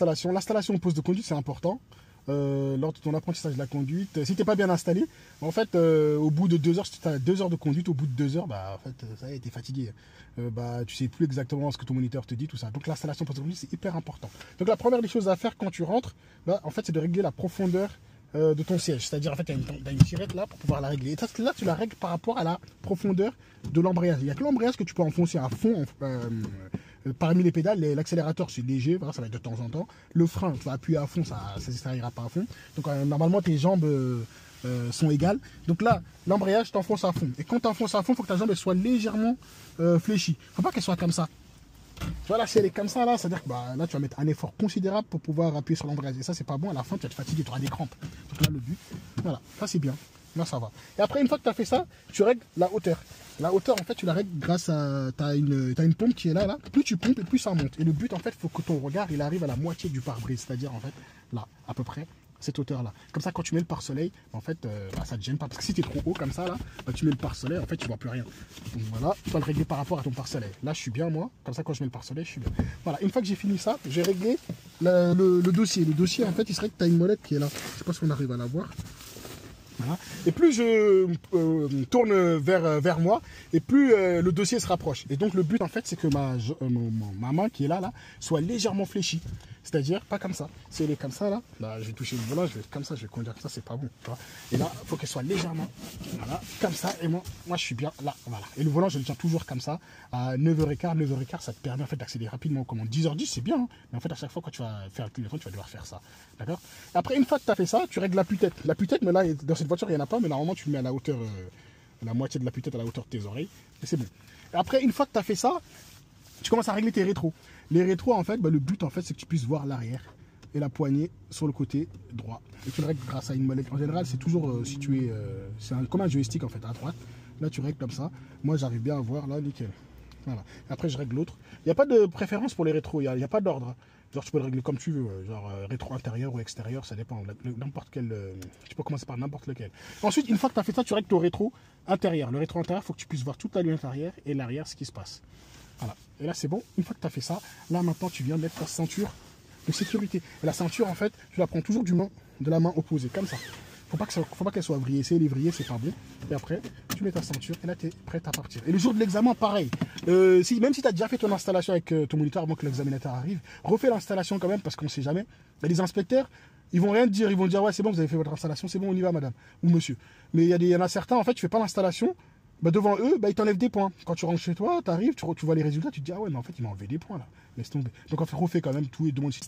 L'installation au poste de conduite, c'est important. Lors de ton apprentissage de la conduite, si tu n'es pas bien installé, en fait, au bout de 2 heures, si tu as 2 heures de conduite, au bout de 2 heures, bah, en fait, ça y est, tu es fatigué. Tu sais plus exactement ce que ton moniteur te dit, tout ça. Donc l'installation poste de conduite, c'est hyper important. Donc la première des choses à faire quand tu rentres, bah, en fait, c'est de régler la profondeur de ton siège. C'est-à-dire, en fait, tu as une tirette là pour pouvoir la régler. Et ça, là, tu la règles par rapport à la profondeur de l'embrayage. Il n'y a que l'embrayage que tu peux enfoncer à fond. Parmi les pédales, l'accélérateur c'est léger, voilà, ça va être de temps en temps. Le frein, tu vas appuyer à fond, ça ira pas à fond. Donc normalement tes jambes sont égales. Donc là, l'embrayage t'enfonce à fond. Et quand tu enfonces à fond, il faut que ta jambe elle soit légèrement fléchie. Faut pas qu'elle soit comme ça. Voilà, si elle est comme ça là, c'est-à-dire que bah, là tu vas mettre un effort considérable pour pouvoir appuyer sur l'embrayage. Et ça c'est pas bon, à la fin tu vas te fatiguer, tu auras des crampes. Donc là le but, voilà, ça c'est bien. Là ça va. Et après une fois que tu as fait ça, tu règles la hauteur. La hauteur en fait tu la règles grâce à... Tu as une pompe qui est là, là. Plus tu pompes et plus ça monte. Et le but en fait, il faut que ton regard il arrive à la moitié du pare-brise. C'est-à-dire en fait là, à peu près cette hauteur là. Comme ça quand tu mets le pare-soleil, en fait bah, ça te gêne pas. Parce que si tu es trop haut comme ça là, bah, tu mets le pare-soleil, en fait tu vois plus rien. Donc voilà, tu vas le régler par rapport à ton pare-soleil. Là je suis bien moi, comme ça quand je mets le pare-soleil, je suis bien. Voilà, une fois que j'ai fini ça, j'ai réglé le dossier. Le dossier en fait il serait que tu as une molette qui est là. Je sais pas si on arrive à la voir. Voilà. Et plus je tourne vers moi, et plus le dossier se rapproche. Et donc le but en fait c'est que ma main qui est là soit légèrement fléchie. C'est-à-dire pas comme ça. Si elle est comme ça là, je vais toucher le volant, je vais être comme ça, je vais conduire comme ça, c'est pas bon. Tu vois. Et là, il faut qu'elle soit légèrement comme ça. Et moi je suis bien là. Voilà. Et le volant, je le tiens toujours comme ça. À 9h15, 9h15, ça te permet en fait d'accélérer rapidement aux commandes. 10h10, c'est bien. Hein. Mais en fait, à chaque fois quand tu vas faire le clignotant, tu vas devoir faire ça. D'accord. Après, une fois que tu as fait ça, tu règles l'appui-tête. L'appui-tête, mais là, dans cette voiture, il n'y en a pas, mais normalement, tu le mets à la hauteur, la moitié de l'appui-tête à la hauteur de tes oreilles. Et c'est bon. Et après, une fois que tu as fait ça, tu commences à régler tes rétros. Les rétros, en fait, le but, en fait, c'est que tu puisses voir l'arrière et la poignée sur le côté droit. Et tu le règles grâce à une molette. En général, c'est toujours situé, c'est comme un joystick, en fait, à droite. Là, tu règles comme ça. Moi, j'arrive bien à voir, là, nickel. Voilà. Et après, je règle l'autre. Il n'y a pas de préférence pour les rétros, il n'y a pas d'ordre. Genre, tu peux le régler comme tu veux, genre rétro intérieur ou extérieur, ça dépend. N'importe quel. Tu peux commencer par n'importe lequel. Ensuite, une fois que tu as fait ça, tu règles ton rétro intérieur. Le rétro intérieur, il faut que tu puisses voir toute la lunette arrière et l'arrière, ce qui se passe. Voilà. Et là, c'est bon. Une fois que tu as fait ça, là, maintenant, tu viens mettre ta ceinture de sécurité. Et la ceinture, en fait, tu la prends toujours de la main opposée, comme ça. Faut pas qu'elle soit vrillée. Si elle est vrillée, c'est pas bon. Et après, tu mets ta ceinture et là, tu es prête à partir. Et le jour de l'examen, pareil. Même si tu as déjà fait ton installation avec ton moniteur avant que l'examinateur arrive, refais l'installation quand même parce qu'on ne sait jamais. Mais les inspecteurs, ils vont rien te dire. Ils vont te dire, ouais, c'est bon, vous avez fait votre installation, c'est bon, on y va, madame ou monsieur. Mais il y en a certains, en fait, tu fais pas l'installation. Bah devant eux, ils t'enlèvent des points. Quand tu rentres chez toi, tu arrives, tu vois les résultats, tu te dis, ah ouais, mais en fait, ils m'ont enlevé des points là. Laisse tomber. Donc, en fait, refais quand même tout et demande si